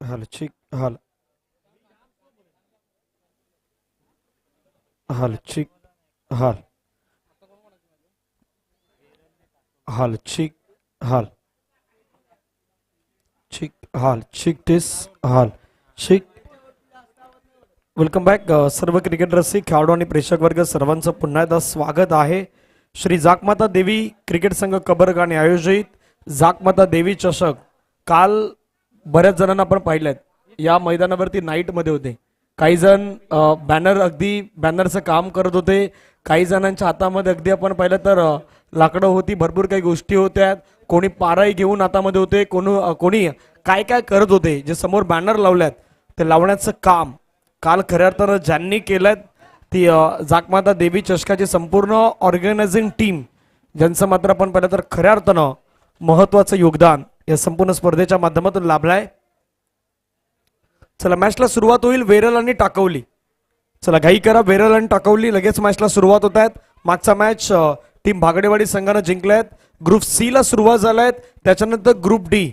हाल चिक हाल हाल चिक हाल हाल चिक हाल चिक हाल चिक टिस हाल चिक. वेलकम बॅक सर्व क्रिकेट रसिक खेळाडू आणि प्रेक्षक वर्ग सर्वांचं पुन्हा एकदा स्वागत आहे. श्री जागमाता देवी क्रिकेट संघ कबरगाने आयोजित जागमाता देवी चषक काल बऱ्याच जणांना आपण पाहिलेत या मैदानावरती नाईटमध्ये होते. काही जण अगदी बॅनरचं काम करत होते. काही जणांच्या हातामध्ये अगदी आपण पाहिलं तर लाकडं होती, भरपूर काही गोष्टी होत्या. कोणी पाराई घेऊन हातामध्ये होते, कोणी काय काय करत होते. जे समोर बॅनर लावल्यात ते लावण्याचं काम काल खऱ्या अर्थानं ज्यांनी केलं ती जागमाता देवी चषकाची संपूर्ण ऑर्गनायझिंग टीम, ज्यांचं मात्र आपण पाहिलं तर खऱ्या अर्थानं महत्वाचं योगदान या संपूर्ण स्पर्धेच्या माध्यमातून लाभलाय. चला मॅचला सुरुवात होईल. वेरल आणि टाकवली. चला घाई करा. वेरल आणि टाकवली लगेच मॅचला सुरुवात होत आहेत. मागचा मॅच टीम भागडेवाडी संघानं जिंकल्यात. ग्रुप सी ला सुरुवात झालाय. त्याच्यानंतर ग्रुप डी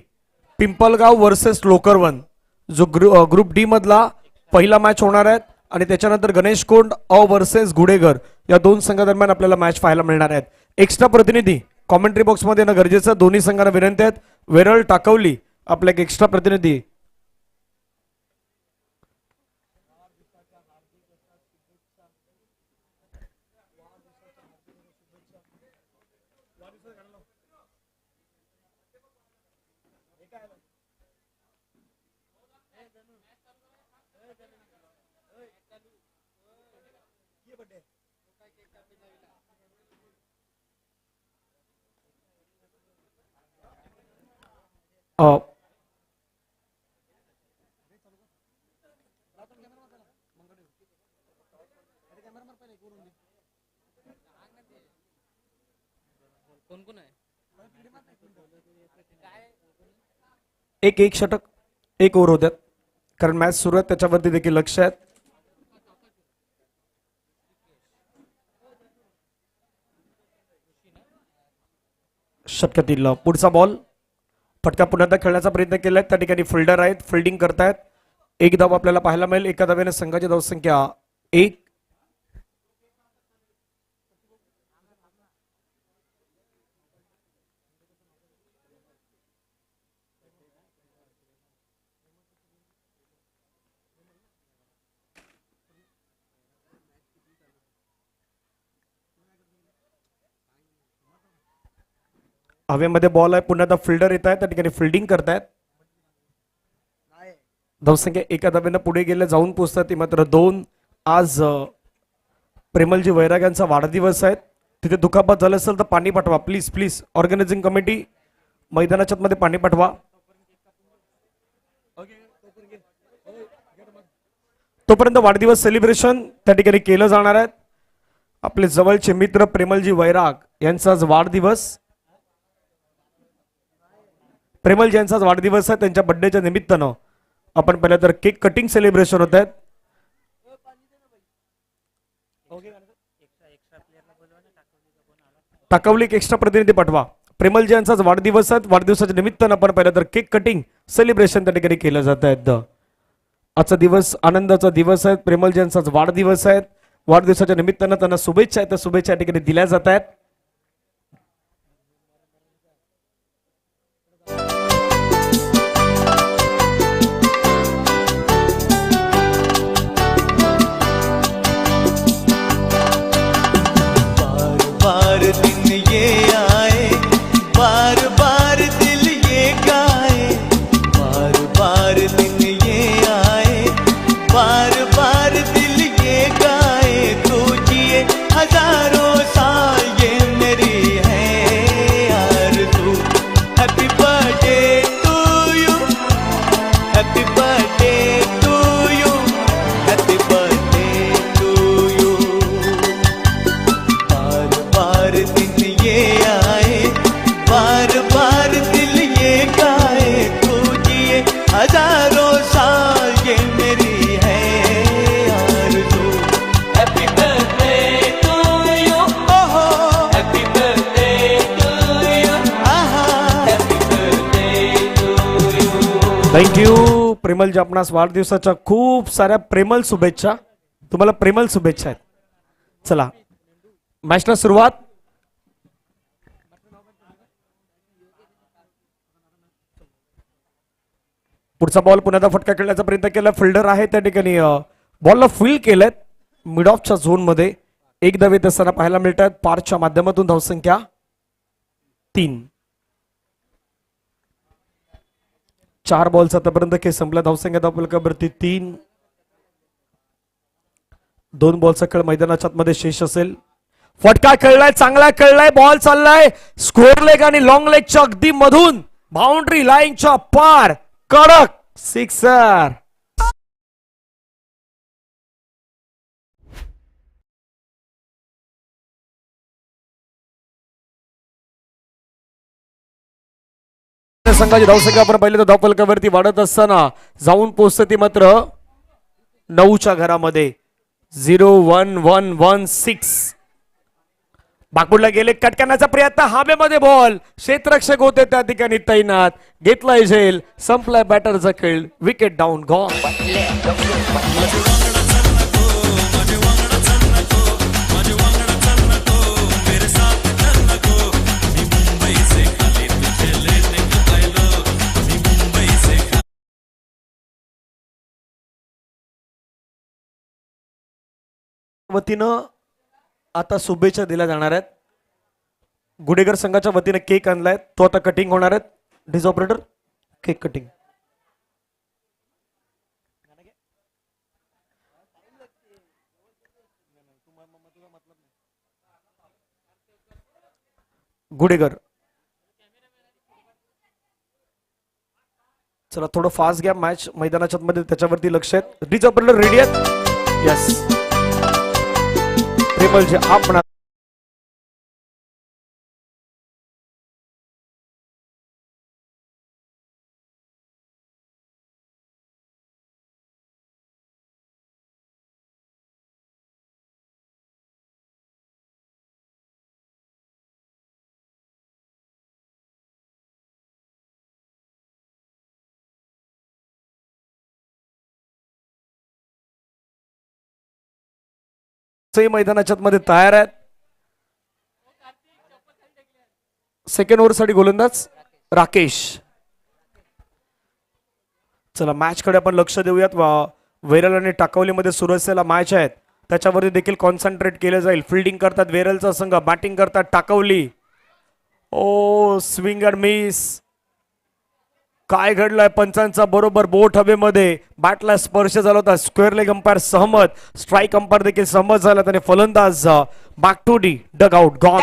पिंपलगाव वर्सेस लोकरवन जो ग्रुप डी मधला पहिला मॅच होणार आहे आणि त्याच्यानंतर गणेशकोंड वर्सेस गुडेघर या दोन संघादरम्यान आपल्याला मॅच पाहायला मिळणार आहेत. एक्स्ट्रा प्रतिनिधी कॉमेंट्री बॉक्समध्ये येणं गरजेचं. दोन्ही संघांना विनंती आहेत. वेरळ टाकवली आपला एक एक्स्ट्रा प्रतिनिधी. एक षटक एक ओव्हर होत्यात कारण मॅच सुरू आहे त्याच्यावरती देखील लक्ष आहे. षटकातील पुढचा बॉल फटका पुन्हा एकदा खेळण्याचा प्रयत्न केलाय. त्या ठिकाणी फिल्डर आहेत, फिल्डिंग करतायत. एक धाव आपल्याला पाहायला मिळेल. एका धावेने संघाची धावसंख्या 1. हवेमध्ये बॉल आहे. पुन्हा एकदा फिल्डर येत आहेत. त्या ठिकाणी फिल्डिंग करतायत. धावसंख्या एका धावेनं पुढे गेले जाऊन पोहोचतात ती मात्र 2. आज प्रेमलजी वैराग यांचा वाढदिवस आहे. तिथे दुखापत झालं असेल तर पाणी पाठवा प्लीज प्लीज. ऑर्गनायझिंग कमिटी मैदानाच्या मध्ये पाणी पाठवा. तोपर्यंत वाढदिवस सेलिब्रेशन त्या ठिकाणी केलं जाणार आहे. आपले जवळचे मित्र प्रेमलजी वैराग यांचा आज वाढदिवस. प्रेमलजी यांचा आज वाढदिवस आहे. त्यांच्या बर्थडेच्या निमित्तानं आपण पहिलं तर केक कटिंग सेलिब्रेशन होत आहेत. टाकवली एक एक्स्ट्रा प्रतिनिधी पाठवा. प्रेमलजी यांचा आज वाढदिवस आहे. वाढदिवसाच्या निमित्तानं आपण पहिलं तर केक कटिंग सेलिब्रेशन त्या ठिकाणी केलं जात आहे. आजचा दिवस आनंदाचा दिवस आहे. प्रेमलजी यांचा आज वाढदिवस आहे. वाढदिवसाच्या निमित्तानं त्यांना शुभेच्छा आहेत. त्या शुभेच्छा ठिकाणी दिल्या जात आहेत. थँक्यू प्रेमलजी आपणास वाढदिवसाच्या खूप साऱ्या प्रेमल शुभेच्छा. तुम्हाला प्रेमल शुभेच्छा आहेत. चला मॅचला सुरुवात. पुढचा बॉल पुन्हा फटका खेळण्याचा प्रयत्न केला. फिल्डर आहे त्या ठिकाणी बॉलला फील्ड केलंय मिड ऑफच्या झोन मध्ये. एक धाव येत असताना पाहायला मिळतात. पारच्या माध्यमातून धावसंख्या 3. 4 बॉल्स आतापर्यंत खेळ संपला. धावसंख्या धावफलकावरती 3. 2 बॉलचा खेळ मैदानाच्या आतमध्ये शेष असेल. फटका खेळलाय, चांगला खेळलाय, बॉल चाललाय स्क्वेअर लेग आणि लॉंग लेगच्या अगदी मधून बाउंड्री लाईनच्या पार. कडक सिक्सर. संघाची धावसंख्या आपण पाहिलं तर धावफलकावरती वाढत असताना जाऊन पोहोचते ती मात्र 9च्या घरामध्ये. 0-1-1-1-6. बागपूरला गेले, कट करण्याचा प्रयत्न, हवेमध्ये बॉल, क्षेत्ररक्षक होते त्या ठिकाणी तैनात. घेतलाय झेल, संपलाय बॅटरचा खेळ. Wicket down, gone. वतीनं आता शुभेच्छा दिल्या जाणार आहेत. गुडेगर संघाच्या वतीने केक आणलाय, तो आता कटिंग होणार आहेत. डिज ऑपरेटर, केक कटिंग. गुडेगर, चला थोडं फास्ट घ्या. मॅच मैदानाच्या मध्ये त्याच्यावरती लक्ष आहेत. डिज ऑपरेटर रेडी आहेत? यस. प्रेमलजी आपण मैदानाच्या मध्ये तयार आहेत. सेकंड ओव्हर साठी गोलंदाज राकेश. चला मॅच कडे आपण लक्ष देऊयात. वेरल आणि टाकवलीमध्ये सुरू असलेला मॅच आहे, त्याच्यावरती देखील कॉन्सन्ट्रेट केलं जाईल. फिल्डिंग करतात वेरलचा संघ, बॅटिंग करतात टाकवली. ओ स्विंग अँड मिस. काय घडलंय? पंचांचा बरोबर बोट हवेमध्ये, बॅटला स्पर्श झाला होता. स्क्वेअर लेग अंपायर सहमत, स्ट्राईक अंपायर देखील सहमत झाला आणि फलंदाज back to the dugout, gone.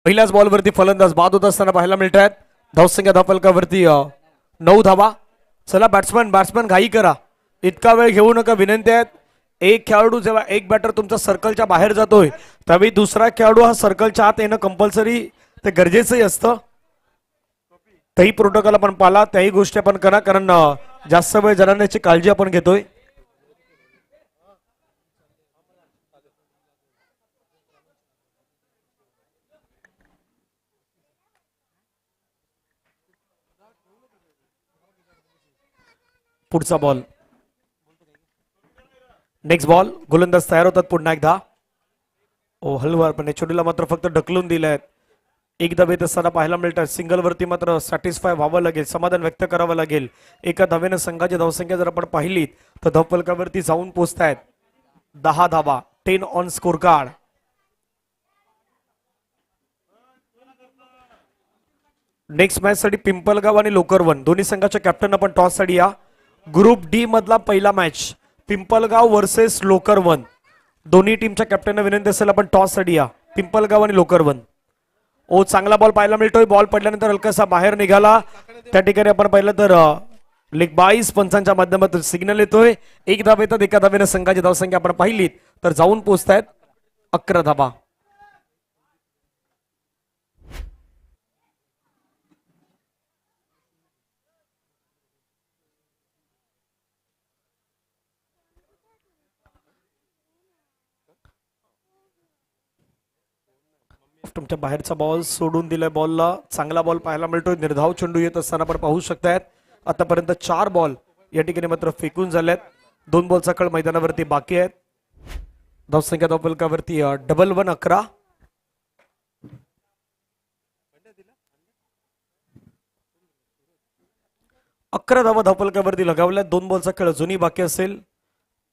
पहिल्याच बॉलवरती फलंदाज बाद होत असताना पाहायला मिळत आहेत. धावसंख्या धावफलकावरती 9 धावा. चला बॅट्समन घाई करा, इतका वेळ घेऊ नका, विनंती आहेत. एक खेळाडू जेव्हा एक बॅटर तुमच्या सर्कलच्या बाहेर जातोय त्यावेळी दुसरा खेळाडू हा सर्कलच्या आत येणं कंपल्सरी, ते गरजेचंही असतं. तेही प्रोटोकॉल आपण पाला, त्याही गोष्टी आपण करा, कारण जास्त वेळ जाण्याची काळजी आपण घेतोय. पुढचा बॉल, नेक्स्ट बॉल. गोलंदाज तयार होतात पुन्हा एकदा. ओ हलवारपणे छोटीला मात्र फक्त ढकलून दिले. एक धाव येत असताना पाहायला मिळतात. सिंगल वरती मात्र सॅटिस्फाय व्हावं लागेल, समाधान व्यक्त करावं लागेल. एका धावेनं संघाची धावसंख्या जर आपण पाहिली तर धावफलकावरती जाऊन पोहोचतायत 10 धावा. 10 on score card. Next match साठी पिंपलगाव आणि लोकरवन दोन्ही संघाच्या कॅप्टन आपण टॉस साठी या. ग्रुप डी मधला पहिला मॅच पिंपलगाव वर्सेस लोकरवन. दोन्ही टीमच्या कॅप्टनना विनंती असेल आपण टॉस साठी या. पिंपलगाव आणि लोकरवन. ओ चांगला बॉल पाहायला मिळतोय. बॉल पडल्यानंतर हलकासा बाहेर निघाला. त्या ठिकाणी आपण पाहिलं तर लेग बाईस पंचांच्या माध्यमातून सिग्नल येतोय. एक धाव येतात. एका धावेनं संघाची धावसंख्या आपण पाहिलीत तर जाऊन पोहोचतायत 11 धावा. तुमच्या बाहेरचा बॉल सोडून दिलाय. बॉलला चांगला बॉल पाहायला मिळतोय. निर्धाव चेंडू येत असताना आपण पाहू शकतायत. आतापर्यंत 4 बॉल या ठिकाणी मात्र फेकून झाल्यात. 2 बॉलचा खेळ मैदानावरती बाकी आहेत. धावसंख्या धावफलकावरती डबल 1 11. धावा धावफलकावरती लगावल्यात. 2 बॉलचा खेळ अजूनही बाकी असेल.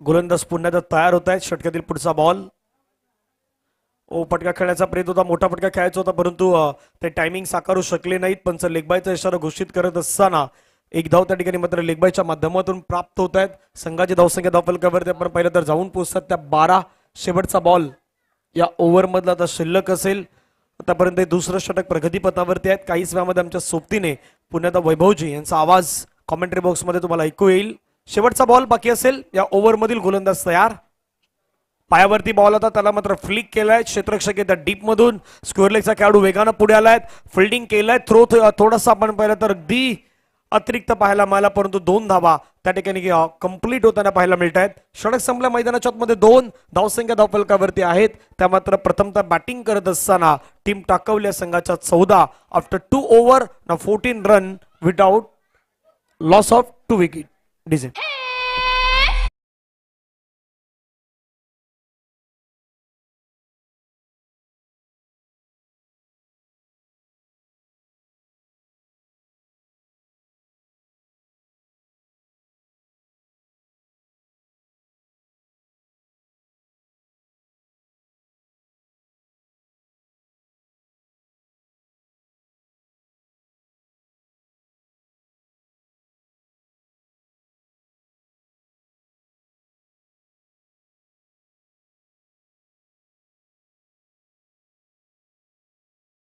गोलंदाज पुन्हा एकदा तयार होत आहेत. षटकातील पुढचा बॉल. फटका खेळण्याचा प्रयत्न होता. मोठा फटका खेळायचा होता परंतु ते टायमिंग साकारू शकले नाहीत. पंच लेगबायचा इशारा घोषित करत असताना एक धाव त्या ठिकाणी मात्र लेगबायच्या माध्यमातून प्राप्त होत आहेत. संघाची धावसंख्या धावफलकावरती आपण पाहिलं तर जाऊन पोहोचतात त्या 12. शेवटचा बॉल या ओव्हर मधला आता शिल्लक असेल. आतापर्यंत दुसरं षटक प्रगतीपथावरती आहेत. काहीच वेळामध्ये आमच्या सोबतीने पुण्यात वैभवजी यांचा आवाज कॉमेंट्री बॉक्स मध्ये तुम्हाला ऐकू येईल. शेवटचा बॉल बाकी असेल. या ओव्हर मधील गोलंदाज तयार. पायावरती बॉल होता त्याला मात्र फ्लिक केलाय. क्षेत्ररक्षक येतात डीप मधून. स्क्वेअर लेगचा खेळाडू वेगानं पुढे आलाय. फिल्डिंग केलाय. थ्रो थोडासा आपण पाहिलं तर अगदी अतिरिक्त पाहायला मिळाला परंतु 2 धावा त्या ठिकाणी कंप्लीट होताना पाहायला मिळत आहेत. षटक संपल्या. मैदानाच्या आतमध्ये 2 धावसंख्या धावफलकावरती आहेत. त्या मात्र प्रथमतः बॅटिंग करत असताना टीम टाकवल्या संघाच्या 14 आफ्टर 2 ओव्हर ना 14 run without loss of 2 wicket. DJ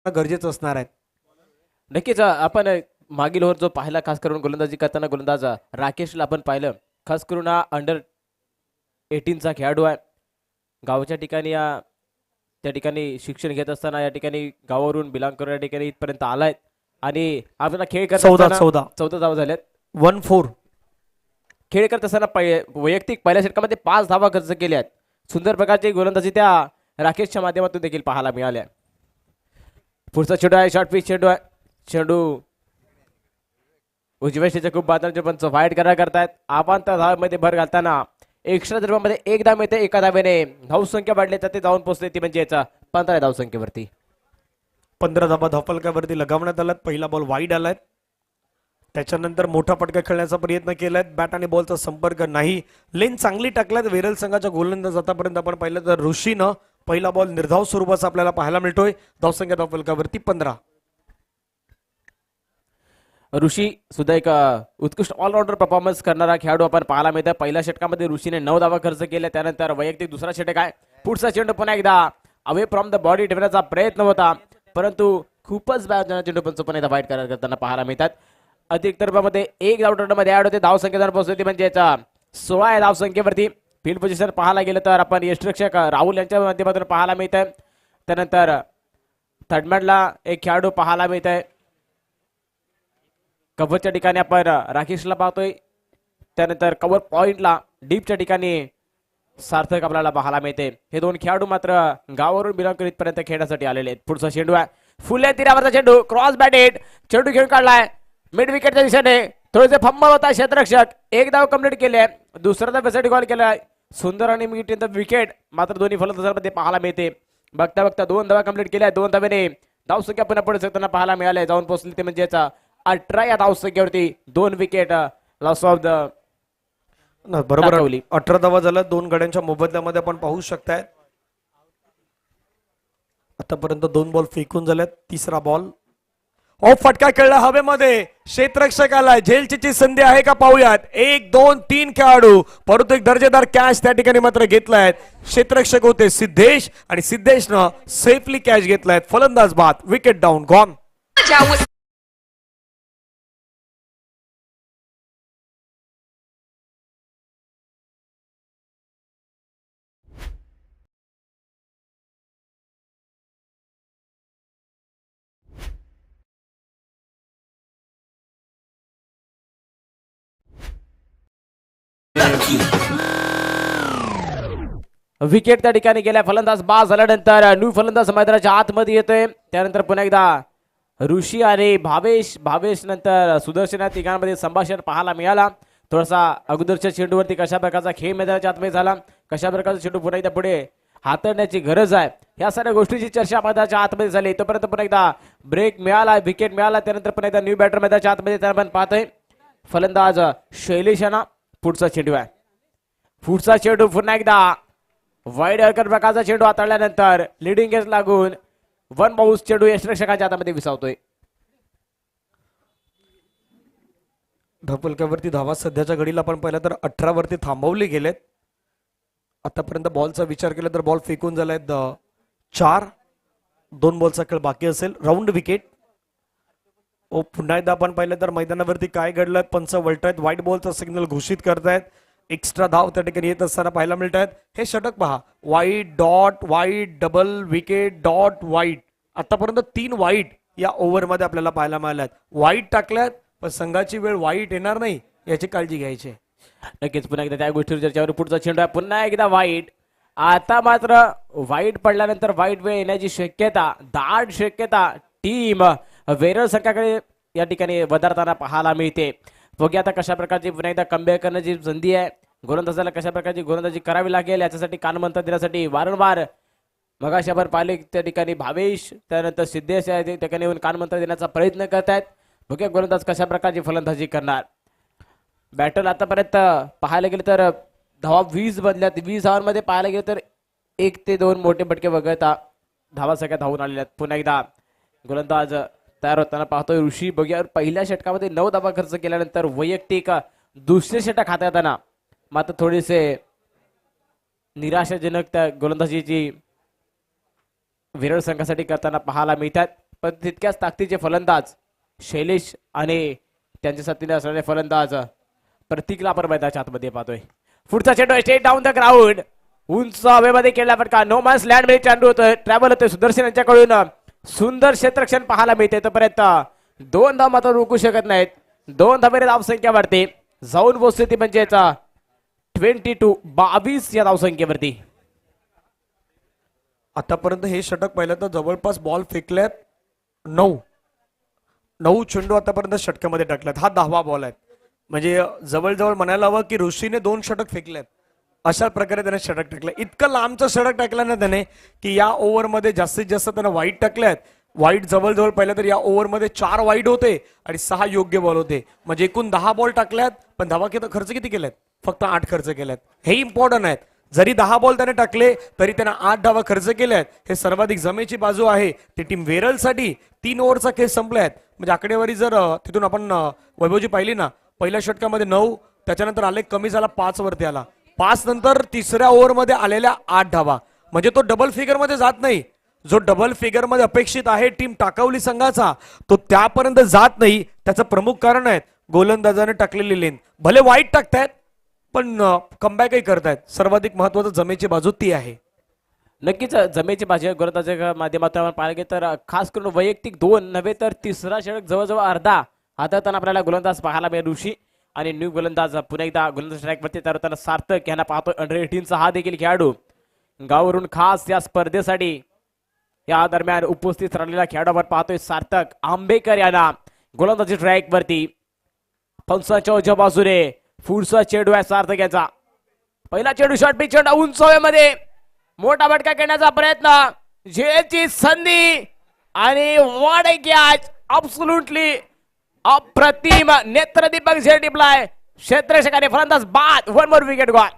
गरजेचं असणार आहे. नक्कीच आपण मागील ओव्हर जो पाहिला खास करून गोलंदाजी करताना गोलंदाज राकेशला आपण पाहिलं. खास करून हा अंडर 18चा खेळाडू आहे. गावच्या ठिकाणी त्या ठिकाणी शिक्षण घेत असताना या ठिकाणी गावावरून बिलॉंग करून या ठिकाणी इथपर्यंत आलाय आणि आपला खेळ करत 14 धावा झाल्यात. 1-4 खेळ करत असताना वैयक्तिक पहिल्या षटकामध्ये 5 धावा खर्च केल्या आहेत. सुंदर प्रकारची गोलंदाजी त्या राकेशच्या माध्यमातून देखील पाहायला मिळाल्या. पुढचा चेंडू आहे. शॉर्ट पिच चेंडू आहे. चेंडू उजव्या शेच्या खूप बाजारचे पंच वाईट करा करतायत. आपण त्या धावेमध्ये भर घालताना एक्स्ट्रा मध्ये 1 धाव मिळते. एका धावेने धावसंख्या वाढली तर ते जाऊन पोहोचते ती म्हणजे याचा 15 धावसंख्येवरती. 15 धावा धावफलकावरती लगावण्यात आलात. पहिला बॉल वाईड आलाय. त्याच्यानंतर मोठा फटका खेळण्याचा प्रयत्न केलाय. बॅट आणि बॉलचा संपर्क नाही. लेन चांगली टाकल्यात वेरल संघाच्या गोलंदाज. आतापर्यंत आपण पाहिलं तर ऋषीनं पहिला बॉल निर्धाव स्वरूपाचा आपल्याला पाहायला मिळतोय. धावसंख्या धावफलकावरती 15. ऋषी सुद्धा एक उत्कृष्ट ऑलराऊंडर परफॉर्मन्स करणारा खेळाडू आपण पाहायला मिळतं. पहिल्या षटकामध्ये ऋषीने 9 धावा खर्च केल्या. त्यानंतर वैयक्तिक दुसरा षटक आहे. पुढचा चेंडू पुन्हा एकदा अवे फ्रॉम द बॉडी ठेवण्याचा प्रयत्न होता परंतु खूपच चेंडू पंच पण एकदा वाईट करताना पाहायला मिळतात. अतिरिक्त मध्ये 1 धावमध्ये ऍड होते. धावसंख्या पोहोचते म्हणजे याचा 16 धावसंख्येवरती. फील्ड पोझिशन पाहायला गेलं तर आपण यष्टिरक्षक राहुल यांच्या माध्यमातून पाहायला मिळत आहे. त्यानंतर थर्डमॅनला एक खेळाडू पाहायला मिळत आहे. कव्हरच्या ठिकाणी आपण राकेशला पाहतोय. त्यानंतर कव्हर पॉइंटला डीपच्या ठिकाणी सार्थक आपल्याला पाहायला मिळते. हे 2 खेळाडू मात्र गावावरून बिलॉंग करीत पर्यंत खेळण्यासाठी आलेले आहेत. पुढचा चेंडू आहे. फुल्या तीरावरचा चेंडू क्रॉस बॅटेड. चेंडू घेऊन काढलाय मिड विकेटच्या दिशेने. थोडेसे फंबल होता. क्षेत्ररक्षक 1 धाव कंप्लीट केले. दुसरा धाव कॉल केलाय. सुंदर आणि विकेट मात्र दोन्ही फलंदाजांमध्ये पाहायला मिळते. बघता बघता 2 धावा कंप्लीट केल्या. 2 धावेने धावसंख्या पुन्हा पुढे सरकताना पाहायला मिळाले. जाऊन पोहोचले ते म्हणजे याचा 18 या धावसंख्येवरती 2 विकेट लॉस ऑफ द बरोबर. 18 धावा झाल्या 2 गड्यांच्या मोबदल्यामध्ये आपण पाहू शकताय. आतापर्यंत 2 बॉल फेकून झाल्यात. तिसरा बॉल फटका खेळला हवेमध्ये. क्षेत्ररक्षकाला झेलची संधी आहे का पाहूयात. 1 2 3 खेळाडू परंतु एक दर्जेदार कॅच त्या ठिकाणी मात्र घेतलाय. क्षेत्ररक्षक होते सिद्धेश आणि सिद्धेशनं सेफली कॅच घेतलाय. फलंदाज बाद. Wicket down gone. विकेट त्या ठिकाणी गेल्या. फलंदाज बाद झाल्यानंतर न्यू फलंदाज मैदानाच्या आतमध्ये येतोय. त्यानंतर पुन्हा एकदा ऋषी आणि भावेश नंतर सुदर्शन या तिघांमध्ये संभाषण पाहायला मिळाला. थोडासा अगोदरच्या चेंडूवरती कशा प्रकारचा खेळ मैदानाच्या आतमध्ये झाला, कशा प्रकारचा चेंडू पुन्हा एकदा पुढे हाताळण्याची गरज आहे, या सगळ्या गोष्टीची चर्चा मैदानाच्या आतमध्ये झाली. तोपर्यंत पुन्हा एकदा ब्रेक मिळाला, विकेट मिळाला. त्यानंतर पुन्हा एकदा न्यू बॅटर मैदानाच्या आतमध्ये त्याला आपण पाहतोय. फलंदाज शैलेश यांना पुढचा चेंडू आहे. पुढचा चेंडू पुन्हा एकदा वाईड अर्कर प्रकारचा चेंडू हाताळल्यानंतर लिडिंग एज लागून वन बाउन्स चेंडू यष्टिरक्षकाच्या हातामध्ये विसावतोय. धावफलकावरती धावा सध्याच्या घडीला आपण पाहिलं तर 18 वरती थांबवले गेलेत. आतापर्यंत बॉलचा विचार केला तर बॉल फेकून झालाय 4. 2 बॉलचा खेळ बाकी असेल. Round wicket. पुन्हा एकदा आपण पाहिलं तर मैदानावरती काय घडलं, पंच वळतायत, व्हाईट बॉलचा सिग्नल घोषित करतायत. एक्स्ट्रा धाव त्या ठिकाणी येत असताना पाहायला मिळत आहेत. हे षटक पहा, वाईट डॉट वाईट डबल विकेट डॉट वाईट. आतापर्यंत 3 वाईट या ओव्हरमध्ये आपल्याला पाहायला मिळाल्यात. वाईट टाकल्यात पण संघाची वेळ वाईट येणार नाही याची काळजी घ्यायची. नक्कीच पुन्हा एकदा त्या गोष्टीवर चर्चावर पुढचा चेंडू आहे. पुन्हा एकदा वाईट. आता मात्र वाईट पडल्यानंतर वाईट वेळ येण्याची शक्यता, दाट शक्यता टीम वेरळ संघाकडे या ठिकाणी वधारताना पाहायला मिळते. बघूया आता कशा प्रकारची पुन्हा एकदा कमबॅक करण्याची संधी आहे. गोलंदाजाला कशा प्रकारची गोलंदाजी करावी लागेल याच्यासाठी कानमंत्र देण्यासाठी वारंवार मगाशी आपण पाहिले त्या ठिकाणी भावेश त्यानंतर सिद्धेश त्या ठिकाणी येऊन कानमंत्र देण्याचा प्रयत्न करतायत. बघूया गोलंदाज कशा प्रकारची फलंदाजी करणार. बॅटल आतापर्यंत पाहायला गेलं तर धावा 20 बदल्यात. 20 धावांमध्ये पाहायला गेलं तर 1 ते 2 मोठे फटके वगळता धावा सगळ्या धावून आलेल्या आहेत. पुन्हा एकदा गोलंदाज तयार होताना पाहतोय ऋषी. बघूया पहिल्या षटकामध्ये 9 धावा खर्च केल्यानंतर वैयक्तिक दुसरे षटक हाताळताना मात्र थोडेसे निराशाजनक त्या गोलंदाजीची विरळ संघासाठी करताना पाहायला मिळतात. पण तितक्याच ताकदीचे फलंदाज शैलेश आणि त्यांच्या साथीने असणारे फलंदाज प्रतीकला आपण मैदानाच्या आतमध्ये पाहतोय. पुढचा चेंडू स्ट्रेट डाऊन द ग्राउंड. उंच हवेमध्ये केला फटका. नो मॅन्स लँड मध्ये चेंडू होतोय. ट्रॅव्हल होतोय सुदर्शन यांच्याकडून. सुंदर क्षेत्ररक्षण पाहायला मिळते. तोपर्यंत 2 धाव मात्र रोखू शकत नाहीत. 2 धावेने धावसंख्या वाढते. जाऊन पोहोचते ती म्हणजेच 22 या धावसंख्येवरती. आतापर्यंत हे षटक पाहिलं तर जवळपास बॉल फेकल्यात 9 चेंडू आतापर्यंत षटकामध्ये टाकल्यात. हा 10वा बॉल आहे. म्हणजे जवळजवळ म्हणायला हवं की ऋषीने 2 षटक फेकल्यात. अशा प्रकारे त्याने षटक टाकलं. इतकं लांबचं षटक टाकलं ना त्याने की या ओव्हरमध्ये जास्तीत जास्त त्याने वाईट टाकल्यात. वाईट जवळजवळ पाहिलं तर या ओव्हरमध्ये 4 वाईट होते आणि 6 योग्य बॉल होते. म्हणजे एकूण 10 बॉल टाकल्यात पण धावा खर्च किती केल्यात? फक्त 8 खर्च केल्यात. हे इम्पॉर्टंट आहेत. जरी 10 बॉल त्याने टाकले तरी त्याने 8 धावा खर्च केल्यात. हे सर्वाधिक जमेची बाजू आहे. ती टीम वेरलसाठी 3 ओव्हरचा खेळ संपलाय. म्हणजे आकडेवारी जर तिथून आपण वैभवजी पाहिली ना, पहिल्या षटकामध्ये 9, त्याच्यानंतर आले कमी झाला 5 वरती आला. 5 नंतर तिसऱ्या ओव्हरमध्ये आलेल्या 8 धावा. म्हणजे तो डबल फिगर मध्ये जात नाही. जो डबल फिगर मध्ये अपेक्षित आहे टीम टाकावली संघाचा तो त्यापर्यंत जात नाही. त्याचं प्रमुख कारण आहे गोलंदाजाने टाकलेली लेन. भले वाईट टाकतायत पण कमबॅकही करतायत. सर्वाधिक महत्वाचं जमेची बाजू ती आहे. नक्कीच जमेची बाजू गोलंदाजाच्या माध्यमातून आपण पाहिलं तर खास करून वैयक्तिक 2 नव्हे तर तिसरा षटक जवळजवळ अर्धा हाताळताना आपल्याला गोलंदाज पाहायला मिळेल ऋषी. आणि न्यू गोलंदाज पुन्हा एकदा गोलंदाज स्ट्राईकवरती तयार होताना सार्थक यांना पाहतोय. अंडर 18चा हा देखील खेळाडू गावावरून खास या स्पर्धेसाठी या दरम्यान उपस्थित राहिलेला खेळाडू आपण पाहतोय सार्थक आंबेकर यांना गोलंदाजी स्ट्राईकवरती. 55च्या बाजूने पुढचा चेंडू आहे सार्थक यांचा. पहिला चेंडू शॉर्ट पिच चेंडू उंच हवेमध्ये मोठा फटका करण्याचा प्रयत्न. झेलची संधी आणि व्हॉट अ कॅच. अब्सोल्युटली अप्रतिम नेत्रदीपक झेल टिपलाय. क्षेत्ररक्षकाने फलंदाज बाद. 1 more wicket gone.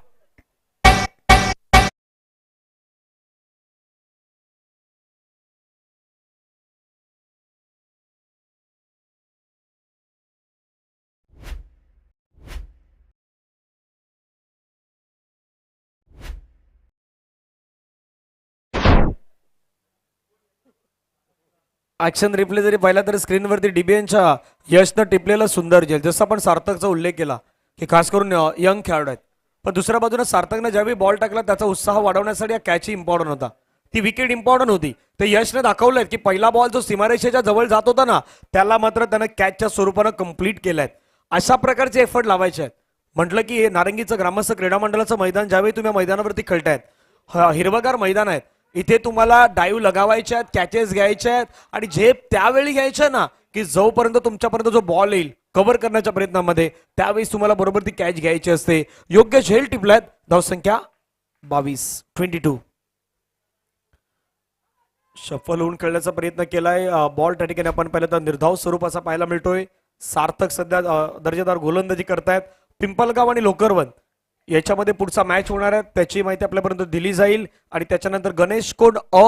Action replay जरी पाहिला तरी स्क्रीनवरती डीबीएनच्या यशनं टिपलेला सुंदर झेल. जसं आपण सार्थकचा उल्लेख केला की खास करून यंग खेळाडू आहेत. पण दुसऱ्या बाजूने सार्थकने ज्यावेळी बॉल टाकला त्याचा उत्साह वाढवण्यासाठी या कॅच इम्पॉर्टंट होता. ती विकेट इम्पॉर्टंट होती. ते यशने दाखवलंय की पहिला बॉल जो सीमारेषेच्या जवळ जात होता ना त्याला मात्र त्यानं कॅचच्या स्वरूपानं कंप्लीट केलाय. अशा प्रकारचे एफर्ट लावायचे आहेत. म्हटलं की हे नारंगीचं ग्रामस्थ क्रीडा मंडळाचं मैदान ज्यावेळी तुम्ही या मैदानावरती खेळतायत, हिरवगार मैदान आहेत, इथे तुम्हाला डाईव्ह लगावायचे आहेत, कॅचेस घ्यायचे आहेत आणि झेप त्यावेळी घ्यायच्या ना की जोपर्यंत तुमच्यापर्यंत जो बॉल येईल कव्हर करण्याच्या प्रयत्नामध्ये त्यावेळेस तुम्हाला बरोबर ती कॅच घ्यायची असते. योग्य झेल टिपल्यात. धावसंख्या 22-22. शफल होऊन खेळण्याचा प्रयत्न केलाय. बॉल त्या ठिकाणी आपण पाहिलं तर निर्धाव स्वरूपाचा पाहायला मिळतोय. सार्थक सध्या दर्जेदार गोलंदाजी करतायत. पिंपलगाव आणि लोकरवन याच्यामध्ये पुढचा मॅच होणार आहे त्याची माहिती आपल्यापर्यंत दिली जाईल आणि त्याच्यानंतर गणेश कोड अ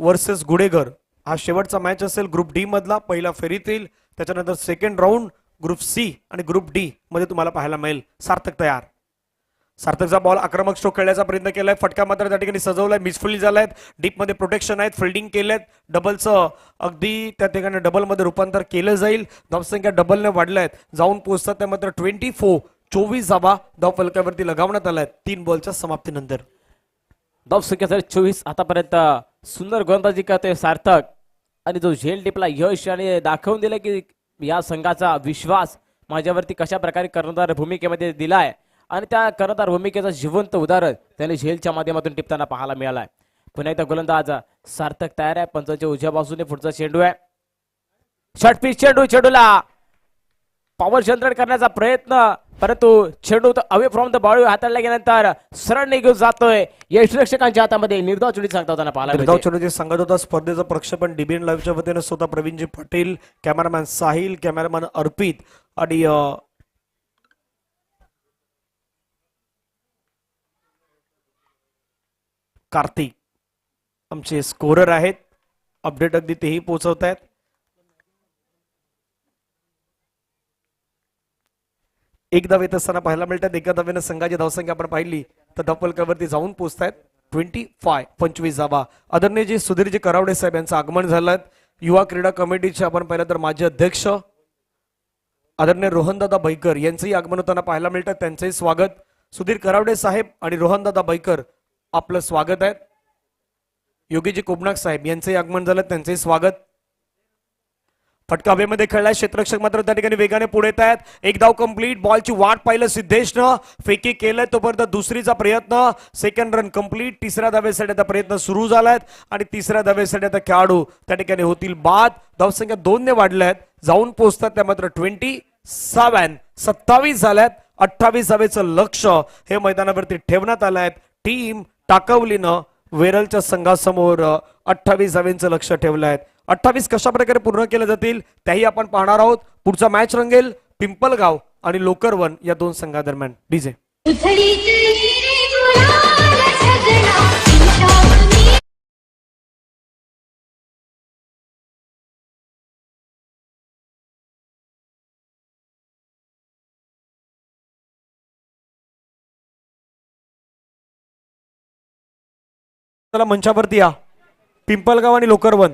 वर्सेस गुडेघर हा शेवटचा मॅच असेल ग्रुप डी मधला पहिला फेरीतील. त्याच्यानंतर सेकंड राऊंड ग्रुप सी आणि ग्रुप डी मध्ये तुम्हाला पाहायला मिळेल. सार्थक तयार. सार्थकचा बॉल आक्रमक स्ट्रोक खेळण्याचा प्रयत्न केलाय. फटका मात्र त्या ठिकाणी सजवलाय. मिसफिल्ड झालाय. डीप मध्ये प्रोटेक्शन आहेत. फिल्डिंग केलेत. डबलचं अगदी त्या ठिकाणी डबल मध्ये रूपांतर केलं जाईल. धावसंख्या डबलने वाढल्यात. जाऊन पोहोचतात त्या मात्र 24 धावा धाव फलकावरती लगावण्यात आल्यात 3 बॉलच्या समाप्तीनंतर. धावसंख्या 24. आतापर्यंत सुंदर गोलंदाजी करतोय सार्थक आणि जो झेल टिपला यश आणि दाखवून दिलं की या संघाचा विश्वास माझ्यावरती कशा प्रकारे कर्णधार भूमिकेमध्ये दिलाय आणि त्या कर्णधार भूमिकेचं जिवंत उदाहरण त्याने झेलच्या माध्यमातून टिपताना पाहायला मिळालाय. पुन्हा एकदा गोलंदाज सार्थक तयार आहे. पंचाच्या उजव्या बाजूने पुढचा चेंडू आहे. शॉर्ट पिच चेंडूला पॉवर जनरेट करण्याचा प्रयत्न परंतु चेंडू अवे फ्रॉम द बॉडी हाताळला गेल्यानंतर सरळ निघून जातोय. यष्टीरक्षकांच्या हातामध्ये निर्धाव चेंडू सांगता होताना पाहायला निर्धाव चेंडू सांगत होता. स्पर्धेचं प्रक्षेपण डीबीएन लाईव्हच्या वतीने स्वतः प्रवीणजी पटेल, कॅमेरामॅन साहिल, कॅमेरामॅन अर्पित आणि कार्तिक आमचे स्कोरर आहेत. अपडेट अगदी तेही पोहोचवत आहेत. एक धाव येत असताना पाहायला मिळतात. एका धावेनं संघाची धावसंख्या आपण पाहिली तर धावफलकावरती जाऊन पोहोचतायत 25 धावा. आदरणीय जी सुधीरजी करावडे साहेब यांचं आगमन झालं. युवा क्रीडा कमिटीचे आपण पाहिलं तर माजी अध्यक्ष आदरणीय रोहनदादा बैकर यांचंही आगमन होताना पाहायला मिळतात. त्यांचंही स्वागत. सुधीर करावडे साहेब आणि रोहनदादा बैकर आपलं स्वागत आहे. योगीजी कोबनाक साहेब यांचंही आगमन झालं. त्यांचंही स्वागत. फटका हवेमध्ये खेळलाय. क्षेत्ररक्षक मात्र त्या ठिकाणी वेगाने पुढे येत आहेत. एक धाव कंप्लीट. बॉलची वाट पाहिलं सिद्धेशनं. फेकी केलंय तोपर्यंत दुसरीचा प्रयत्न. Second run complete. तिसऱ्या धावेसाठी आता प्रयत्न सुरू झालाय आणि तिसऱ्या धावेसाठी आता खेळाडू त्या ठिकाणी होतील बाद. धावसंख्या 2 ने वाढल्यात. जाऊन पोहोचतात त्या मात्र 27 झाल्यात. 28 धावेचं लक्ष हे मैदानावरती ठेवण्यात आलंय. टीम टाकवलीनं वेरलच्या संघासमोर 28 धावेंचं लक्ष ठेवलंय. 28 कशा प्रकारे पूर्ण केले जातील त्याही आपण पाहणार आहोत. पुढचा मॅच रंगेल पिंपलगाव आणि लोकरवन या दोन संघादरम्यान. डीजे मंचावरती या. पिंपलगाव आणि लोकरवन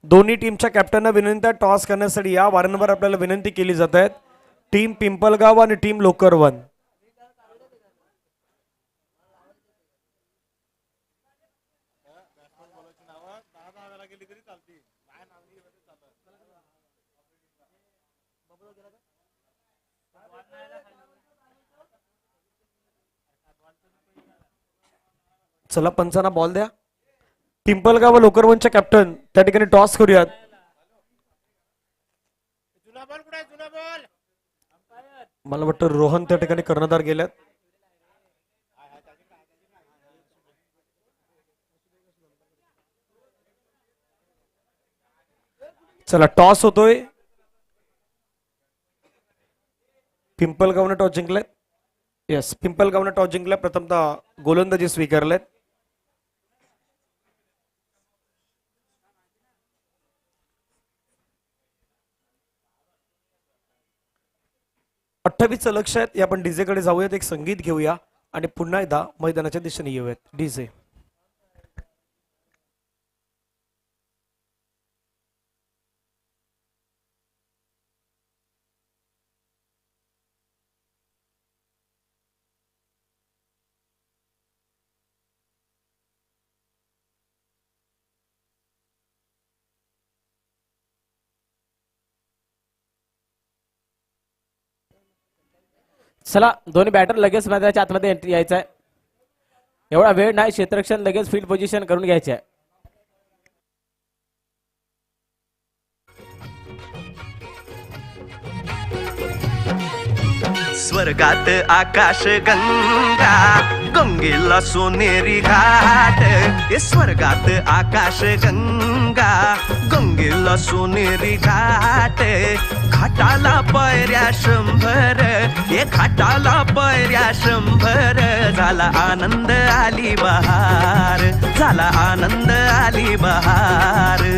दोन्ही टीमच्या कॅप्टनना विनंती टॉस करण्यासाठी या. वारंवार आपल्याला विनंती केली जात आहे. टीम पिंपलगाव आणि टीम लोकरवन. चला पंचांना बॉल द्या. पिंपलगाव व लोकरवनच्या कॅप्टन त्या ठिकाणी टॉस करूयात. मला वाटतं रोहन त्या ठिकाणी कर्णधार गेल्यात. चला टॉस होतोय. पिंपलगावने टॉस जिंकलाय. येस, पिंपलगावने टॉस जिंकलाय. प्रथमतः गोलंदाजी स्वीकारलेत. चं लक्ष आहेत. आपण डीजे कडे जाऊयात. एक संगीत घेऊया आणि पुन्हा एकदा मैदानाच्या दिशेने येऊयात. डीजे चला दोन्ही बॅटर लगेच मैदानाच्या आतमध्ये एंट्री यायचा आहे. एवढा वेळ नाही, क्षेत्ररक्षण लगेच फील्ड पोझिशन करून घ्यायचे आहे. स्वर्गात आकाश गंगा गंगेला सोनेरी घाट. हे स्वर्गात आकाश गंगा गंगेला सोनेरी घाट. घाटाला पायऱ्या 100, हे घाटाला पायऱ्या 100. झाला आनंद आली बहार, झाला आनंद आली बहार.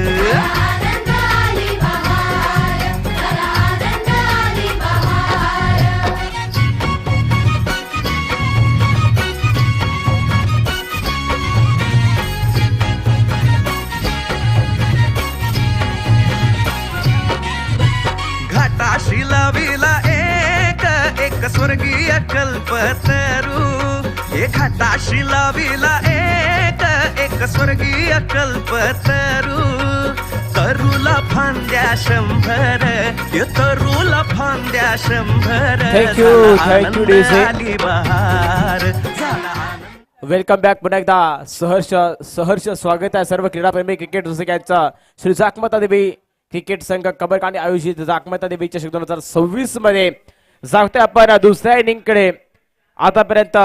घाटाशी लाविला एक एक स्वर्गीय कल्पतरू. हे घाटाशी लाविला एक एक स्वर्गीय कल्पतरू. तरुला फांद्या 100, हे तरुला फांद्या 100. Thank you, thank you, DC. आली बहार, झाला आनंद. Welcome back. पुन्हा एकदा सहर्ष स्वागत आहे सर्व क्रीडाप्रेमी क्रिकेट रसिकांचं. श्री जाकमाता देवी क्रिकेट संघ कबरकांडी आयोजित जाकमाता देवी चषक 2026 मध्ये जागतोय आपण दुसऱ्या इनिंग कडे. आतापर्यंत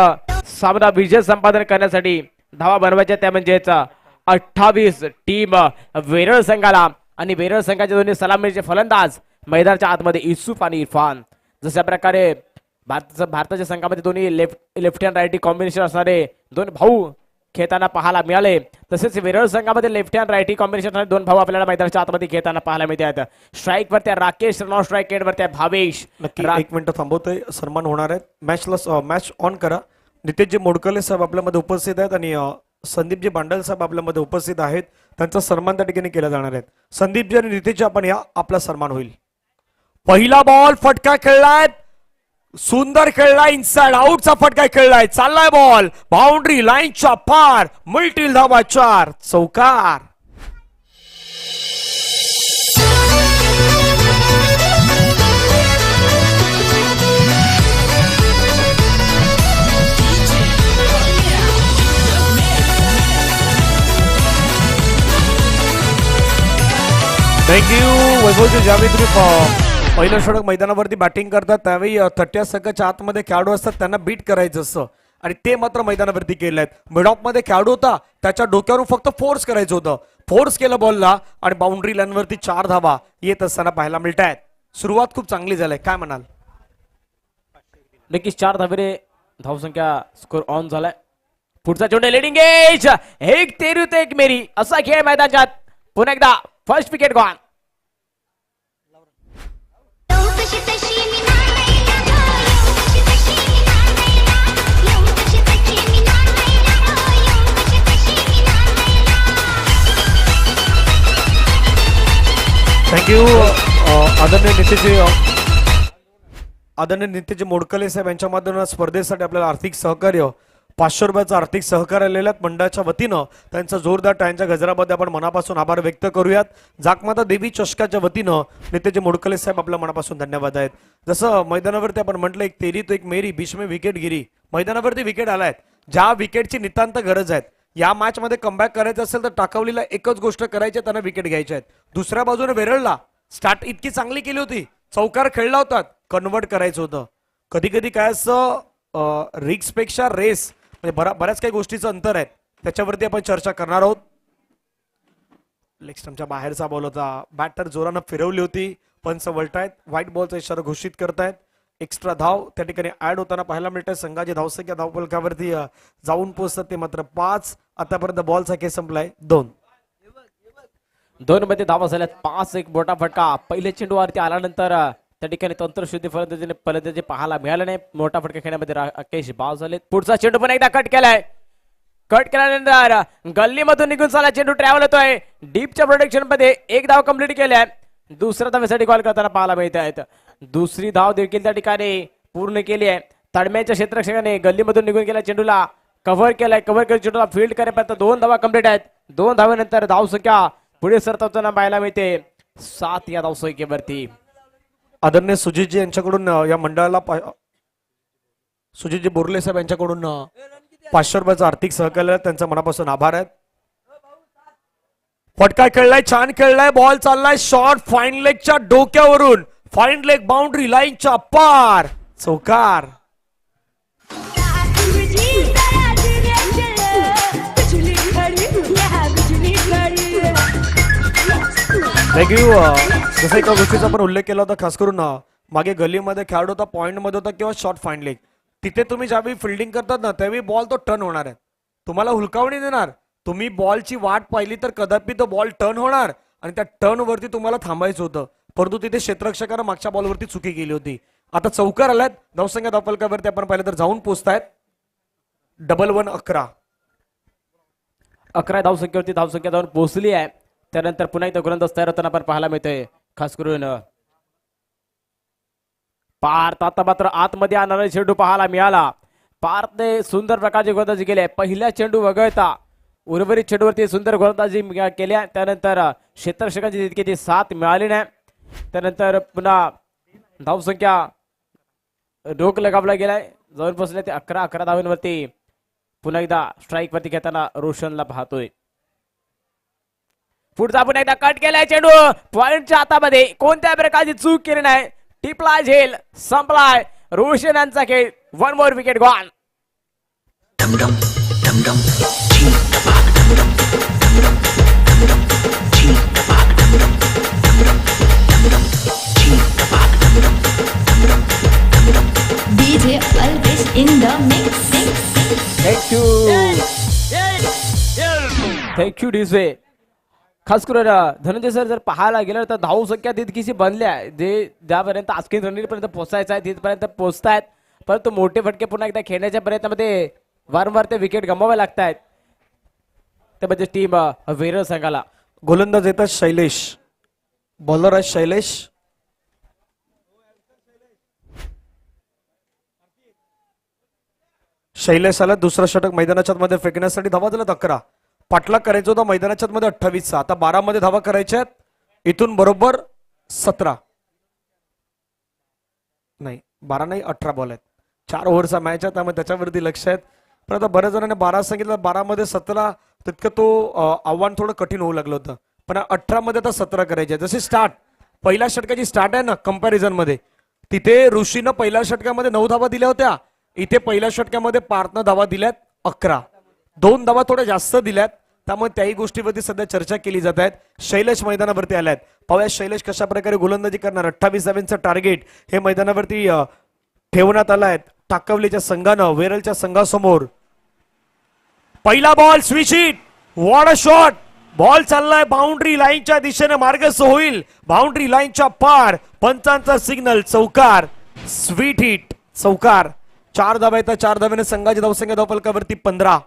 सामना विजय संपादन करण्यासाठी धावा बनवायच्या त्या म्हणजेच 28 टीम वेरळ संघाला. आणि वेरळ संघाचे दोन्ही सलामीचे फलंदाज मैदानाच्या आतमध्ये युसुफ आणि इरफान. जशा प्रकारे भारताच्या संघामध्ये दोन्ही लेफ्ट हँड राईटी कॉम्बिनेशन असणारे दोन भाऊ खेळताना पाहायला मिळाले. तसेच वेरळ संघामध्ये लेफ्ट हँड राईटी कॉम्बिनेशन असणारे दोन भाऊ आपल्याला मैदानाच्या आतमध्ये खेळताना पाहायला मिळतात. स्ट्राईक वरती राकेश, नॉन स्ट्राईक एंड वरती भावेश. नक्की एक मिनिट थांबवतोय, सन्मान होणार आहेत. मॅच ऑन करा. नितेशजी मोडकले साहेब आपल्यामध्ये उपस्थित आहेत आणि संदीपजी बांडल साहेब आपल्यामध्ये उपस्थित आहेत. त्यांचा सन्मान त्या ठिकाणी केला जाणार आहे. संदीपजी आणि नितेशजी आपण या, आपला सन्मान होईल. पहिला बॉल फटका खेळलाय, सुंदर खेळलाय, इनसाइड आउटचा फटका खेळलाय. चाललाय बॉल बाउंड्री लाईनच्या पार, मिळतील धावा 4, चौकार. थँक्यू वैभवजी. ज्यावेळी तुम्ही पहिलं षटक मैदानावरती बॅटिंग करतात त्यावेळी 30 सेकंडच्या आतमध्ये खेळाडू असतात, त्यांना बीट करायचं असतं आणि ते मात्र मैदानावरती केलं आहे. मिडऑफ मध्ये खेळाडू होता, त्याच्या डोक्यावरून फक्त फोर्स करायचं होतं. फोर्स केलं बॉलला आणि बाउंड्री लाईनवरती 4 धावा येत असताना पाहायला मिळत आहेत. सुरुवात खूप चांगली झाली, काय म्हणाल? नक्कीच 4 धावेने धावसंख्या स्कोर ऑन झालाय. पुढचा चेंडू लिडिंग एज, एक तेरी ते एक मेरी असा खेळ मैदानात. पुन्हा एकदा फर्स्ट विकेट गॉन. थँक्यू. आदरणीय नितेशजी मोडकले साहेब यांच्या माध्यमातून स्पर्धेसाठी आपल्याला आर्थिक सहकार्य 500 रुपयाचं आर्थिक सहकार्य आलेलं आहे मंडळाच्या वतीनं. त्यांचा जोरदार टाळ्यांच्या गजरामध्ये आपण मनापासून आभार व्यक्त करूयात. जाकमाता देवी चषकाच्या वतीनं नितेशजी मोडकले साहेब आपल्या मनापासून धन्यवाद आहेत. जसं मैदानावरती आपण म्हटलं, एक तेरी तो एक मेरी, बीच में विकेट गिरी. मैदानावरती विकेट आलायत, ज्या विकेटची नितांत गरज आहे. या मॅच मध्ये कमबॅक करायचं असेल तर टाकवलीला एकच गोष्ट करायची, त्यांना विकेट घ्यायच्या आहेत. दुसऱ्या बाजूने वेरळला स्टार्ट इतकी चांगली केली होती, चौकार खेळला होता, कन्वर्ट करायचं होतं. कधी कधी काय असं रिक्स पेक्षा रेस म्हणजे बऱ्याच काही गोष्टीचं अंतर आहे, त्याच्यावरती आपण चर्चा करणार आहोत. लेग स्टंपच्या बाहेरचा बॉल होता, बॅटर जोरानं फिरवली होती, पंच वळतायत, व्हाईट बॉलचा इशारा घोषित करतायत. एक्स्ट्रा धाव त्या ठिकाणी ऍड होताना पाहायला मिळत आहे. संघाची धावसंख्या धावफलकावरती जाऊन पोहोचतात ते मात्र 5. आतापर्यंत बॉलचा खेळ संपलाय 2 मध्ये धावा झाल्यात 5. एक मोठा फटका पहिले चेंडूवरती आल्यानंतर त्या ठिकाणी तंत्रशुद्धी फलंदाजी पाहायला मिळालं नाही. मोठा फटका खेळण्यामध्ये राकेश बाद झाले. पुढचा चेंडू पण एकदा कट केलाय. कट केल्यानंतर गल्लीमधून निघून चालला चेंडू ट्रॅव्हल होतोय. डीपच्या प्रोटेक्शन मध्ये एक धाव कंप्लीट केल्या. दुसऱ्या धावेसाठी कॉल करताना पाहायला मिळत आहेत. दुसरी धाव देखील त्या ठिकाणी पूर्ण केली आहे. तडम्याच्या क्षेत्ररक्षकाने गल्लीमधून निघून गेल्या चेंडूला कव्हर केलाय. कव्हर केलं चेंडूला फील्ड करेपर्यंत 2 धावा कंप्लीट आहेत. 2 धावेनंतर धावसंख्या पुढे सरताना पाहायला मिळते 7 या धावसंख्येवरती. आदरणीय सुजितजी यांच्याकडून या मंडळाला सुजितजी बोरले साहेब यांच्याकडून 500 रुपयाचं आर्थिक सहकार्य त्यांचा मनापासून आभार आहेत. फटका खेळलाय, छान खेळलाय, बॉल चाललाय शॉर्ट फाईन लेगच्या डोक्यावरून, फाईन लेग बाउंड्री लाईनच्या पार, चौकार. थँक्यू. जसं एका गोष्टीचा आपण उल्लेख केला होता, खास करून मागे गलीमध्ये खेळाडू होता, पॉइंट मध्ये होता किंवा शॉर्ट फाईन लेग, तिथे तुम्ही ज्यावेळी फिल्डिंग करतात ना त्यावेळी बॉल तो टर्न होणार आहे, तुम्हाला हुलकावणी देणार. तुम्ही बॉलची वाट पाहिली तर कदापि तो बॉल टर्न होणार आणि त्या टर्न वरती तुम्हाला थांबायचं होतं, परंतु तिथे क्षेत्ररक्षकानं मागच्या बॉलवरती चुकी केली होती. आता चौकार आल्यात, धावसंख्या धावफलकावरती आपण पाहिलं तर जाऊन पोहोचतायत 11 11 धावसंख्येवरती धावसंख्या जाऊन पोहोचली आहे. त्यानंतर पुन्हा एकदा गोलंदाज तयार होताना आपण पाहायला मिळतोय, खास करून पार्थ. आता मात्र आतमध्ये आणणारा चेंडू पाहायला मिळाला. पार्थने सुंदर प्रकारची गोलंदाजी केली आहे. पहिल्या चेंडू वगळता उर्वरित चेंडूवरती सुंदर गोलंदाजी केल्या. त्यानंतर क्षेत्ररक्षकांची तितकी ती साथ मिळाली नाही. त्यानंतर पुन्हा धावसंख्या रोख लगावला गेलाय, जाऊन पोहोचले ते 11 धावांवरती. पुन्हा एकदा स्ट्राईक वरती घेताना रोशनला पाहतोय. पुढचा पुन्हा एकदा कट केलाय चेंडू पॉइंटच्या हातामध्ये, कोणत्या प्रकारची चूक केली नाही. टिपला झेल संपलाय रोशन यांचा खेळ. 1 more wicket gone. DJ Alves in the mix. Thank you DJ. खास करून धनंजय सर जर पाहायला गेलं तर धावसंख्या तितकीशी बनल्या जे ज्यापर्यंत आस्किन रणनीतीपर्यंत पोहोचायचं आहे तिथपर्यंत पोहोचतायत, परंतु मोठे फटके पुन्हा एकदा खेळण्याच्या प्रयत्नामध्ये वारंवार ते विकेट गमवावे लागत आहेत. ते म्हणजे टीम वेरळ संघाला. गोलंदाज येतात शैलेश, बॉलर आहे शैलेश. शैलेशाला दुसरा षटक मैदानाच्या मध्ये फेकण्यासाठी धावा झाल्यात 11. पाठलाग करायचा होता मैदानाच्या मध्ये 28चा, आता 12 मध्ये धावा करायच्या आहेत. इथून बरोबर 17 नाही 12 नाही 18 बॉल आहेत. 4 ओव्हरचा मॅच आहे त्यामुळे त्याच्यावरती लक्ष आहेत. पण आता बऱ्याच जणांनी 12 सांगितलं, 12 मध्ये 17 तितकं तो आव्हान थोडं कठीण होऊ लागलं होतं. पण 18 मध्ये आता 17 करायचे. जसे स्टार्ट पहिल्या षटकाची स्टार्ट आहे ना कंपॅरिझन मध्ये, तिथे ऋषीनं पहिल्या षटकामध्ये 9 धावा दिल्या होत्या, इथे पहिल्या षटकामध्ये पार्थनं धावा दिल्यात 11. 2 धावा थोड्या जास्त दिल्यात, त्यामुळे त्याही गोष्टीवरती सध्या चर्चा केली जात आहेत. शैलेश मैदानावरती आल्यात, पाहूया शैलेश कशा प्रकारे गोलंदाजी करणार. 28 धावांचं टार्गेट हे मैदानावरती ठेवण्यात आलं आहे टाकवलीच्या संघानं वेरलच्या संघासमोर. पहिला ball switch hit, what a shot. Ball चाललाय बाउंड्री लाईनच्या दिशेने, मार्गस्थ होईल बाउंड्री लाईनच्या पार. पंचांचा सिग्नल, चौकार, स्वीट हिट, चौकार. 4 धावा येतात. 4 धाव्याने संघाची धावसंख्या धावफलकावरती 15.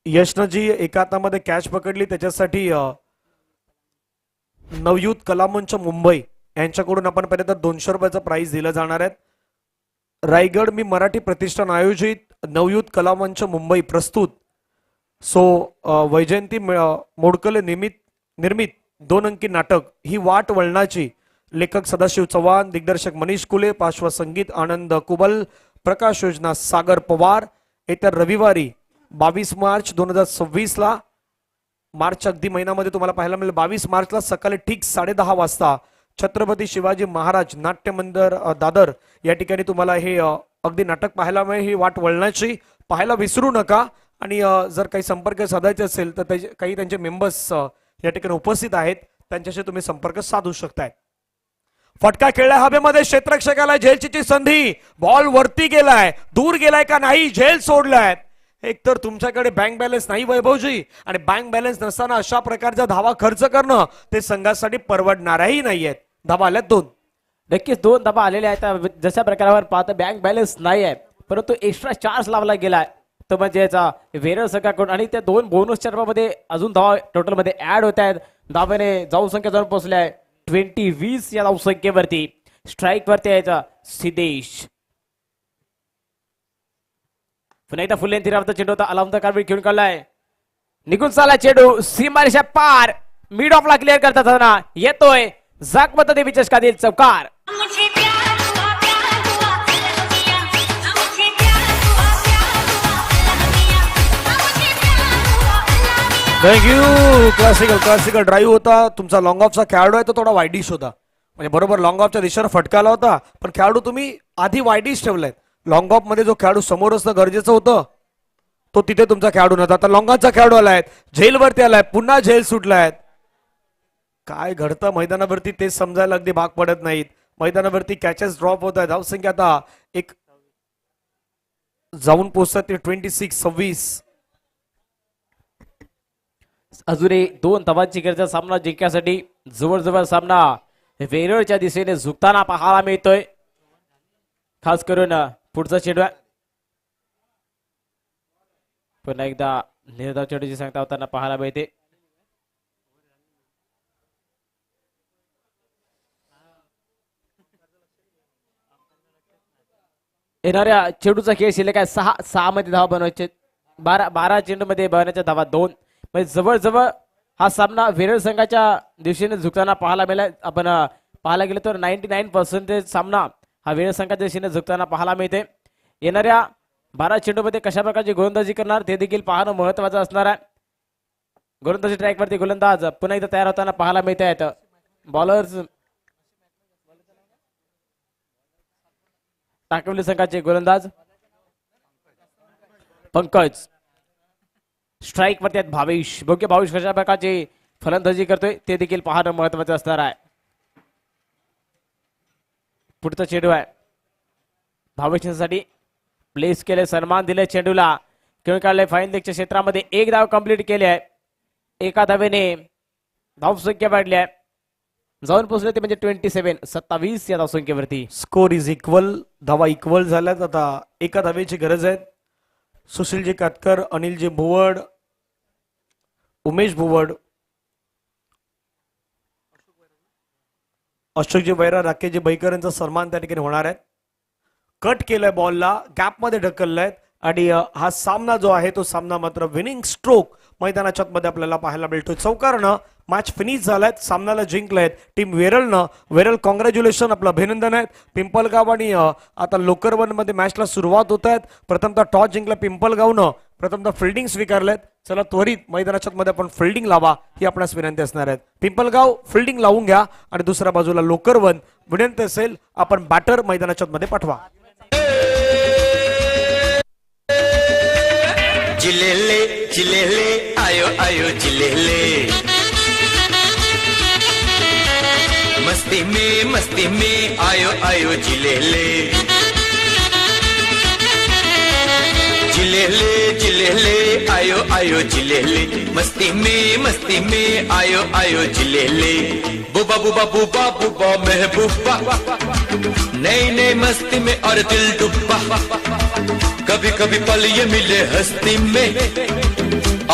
यशनं जी एका हातामध्ये कॅच पकडली त्याच्यासाठी नवयुथ कलामंच मुंबई यांच्याकडून आपण पाहिलं तर 200 रुपयाचं प्राइज दिलं जाणार आहे. रायगड मी मराठी प्रतिष्ठान आयोजित नवयुथ कलामंच मुंबई प्रस्तुत वैजयंती मोडकले निर्मित 2 अंकी नाटक ही वाट वळणाची. लेखक सदाशिव चव्हाण, दिग्दर्शक मनीष कुले, पार्श्वसंगीत आनंद कुबल, प्रकाश योजना सागर पवार. येत्या रविवारी 22 मार्च 2026 ला, मार्च अगदी महिन्यामध्ये तुम्हाला पाहायला मिळेल. 22 मार्चला सकाळी ठीक 10:30 वाजता छत्रपती शिवाजी महाराज नाट्य मंदिर दादर या ठिकाणी तुम्हाला हे अगदी नाटक पाहायला मिळेल. ही वाट वळणाची पाहायला विसरू नका. आणि जर काही संपर्क साधायचे असेल तर काही त्यांचे मेंबर्स या ठिकाणी उपस्थित आहेत, त्यांच्याशी तुम्ही संपर्क साधू शकताय. फटका खेळलाय हवेमध्ये, क्षेत्ररक्षकाला झेलची संधी. बॉल वरती गेलाय, दूर गेलाय का नाही, झेल सोडलाय. एक तर तुमच्याकडे बँक बॅलन्स नाही वैभवजी, आणि बँक बॅलन्स नसताना अशा प्रकारचा धावा खर्च करणं ते संघासाठी परवडणारही नाहीयेत. धावा आल्यात 2. नक्कीच 2 धावा आलेल्या आहेत. जशा प्रकारावर पाहता बँक बॅलन्स नाही आहे, परंतु एक्स्ट्रा चार्ज लावला गेलाय तो म्हणजे याचा वेरळ संघाकडून. आणि त्या 2 बोनसच्या रूपामध्ये अजून धावा टोटल मध्ये ऍड होत आहेत. धावेने धावसंख्या जाऊन पोहोचल्या आहे 20 या धावसंख्येवरती. स्ट्राईक वरती यायचा सिद्धेश. पुन्हा एकदा फुल लेंथ रावता चेंडू होता अलाउमचा कारवीर घेऊन काढलाय निघून चालला चेंडू सीमारेषा पार मिड ऑफला क्लिअर करताना येतोय जागमता देवी चषकातील चौकार. मुझे प्यार हुआ अल्लाह मियां मुझे प्यार हुआ अल्लाह मियां मुझे प्यार हुआ अल्लाह मियां. थँक्यू. क्लासिकल ड्राईव्ह होता तुमचा. लॉंग ऑफचा खेळाडू आहे तो थोडा वाईडिश होता, म्हणजे बरोबर लॉंग ऑफच्या दिशेनं फटकाला होता, पण खेळाडू तुम्ही आधी वाईडिश ठेवलाय. लॉंग ऑफ मध्ये जो खेळाडू समोर असणं गरजेचं होतं तो तिथे तुमचा खेळाडू नव्हता. आता लॉंगाचा खेळाडू आलाय, झेलवरती आलाय, पुन्हा झेल सुटलाय. काय घडतं मैदानावरती तेच समजायला अगदी भाग पडत नाहीत. मैदानावरती कॅचेस ड्रॉप होत आहेत. धावसंख्या आता एक जाऊन पोहोचतात ते 26-26. अजूनही 2 धावांची गरज सामना जिंकण्यासाठी. जवळजवळ सामना वेरळच्या दिशेने झुकताना पाहायला मिळतोय. खास करून पुढचा चेंडू आहे. पुन्हा एकदा निर्धाव चेंडूची सांगता होताना पाहायला मिळते. येणाऱ्या चेंडूचा खेळ शिल्लक आहे 6 मध्ये धावा बनवायचे. 12 चेंडू मध्ये बनवण्याच्या धावा 2. म्हणजे जवळजवळ हा सामना वेरळ संघाच्या दिशेने झुकताना पाहायला मिळाला. आपण पाहायला गेलं तर 99% सामना हा वेरळ संघाच्या दिशेने झुकताना पाहायला मिळते. येणाऱ्या 12 चेंडूमध्ये कशा प्रकारची गोलंदाजी करणार ते देखील पाहणं महत्वाचं असणार आहे. गोलंदाजी ट्रॅकवरती गोलंदाज पुन्हा एकदा तयार होताना पाहायला मिळत आहेत. बॉलर्स टाकवली संघाचे गोलंदाज पंकज. स्ट्राईक वरती आहेत भावेश. बघूया भावेश कशा प्रकारची फलंदाजी करतोय ते देखील पाहणं महत्वाचं असणार आहे. पुढचा चेंडू आहे भावेशसाठी प्लेस केले, सन्मान दिले चेंडूला. खेळून काढले फाईन लेगच्या क्षेत्रामध्ये. 1 धाव कंप्लीट केली आहे. एका धावेने धावसंख्या वाढली आहे. जाऊन पोहोचले ते म्हणजे 27 या धावसंख्येवरती. Score is equal. धावा इक्वल झाल्यात. आता एका धावेची गरज आहे. सुशीलजी कातकर, अनिलजी भुवड, उमेश भुवड, अशोकजी वैरा, राकेशजी बैकर यांचा सन्मान त्या ठिकाणी होणार आहे. कट केलाय बॉलला, गॅप मध्ये ढकललाय आणि हा सामना जो आहे तो सामना मात्र विनिंग स्ट्रोक मैदानाच्या मध्ये आपल्याला पाहायला मिळतोय. चौकारनं मॅच फिनिश झालाय. सामन्याला जिंकलाय टीम वेरळनं. वेरळ कॉंग्रॅच्युलेशन, आपलं अभिनंदन आहे. पिंपलगाव आणि आता लोकरवन मध्ये मॅचला सुरुवात होत आहेत. प्रथमतः टॉस जिंकला पिंपलगावनं. प्रथमतः फिल्डिंग स्वीकारलेत. चला त्वरित मैदानाच्या मध्ये आपण फिल्डिंग लावा ही आपणास विनंती असणार आहे. पिंपलगाव फिल्डिंग लावून घ्या आणि दुसऱ्या बाजूला लोकरवन विनंती असेल आपण बॅटर मैदानाच्या मध्ये पाठवा. जिलेले जिलेले आयो आयो जिलेले मस्ती में आयो आयो जिलेले जिलेले जिलेले आयो आयो जिलेले मस्ती में आयो आयो जिलेले बुबा बुबा बुबा बुबा महबूबा नई नई मस्ती में और दिल डूबा कभी कभी पल ये मिले हस्ती में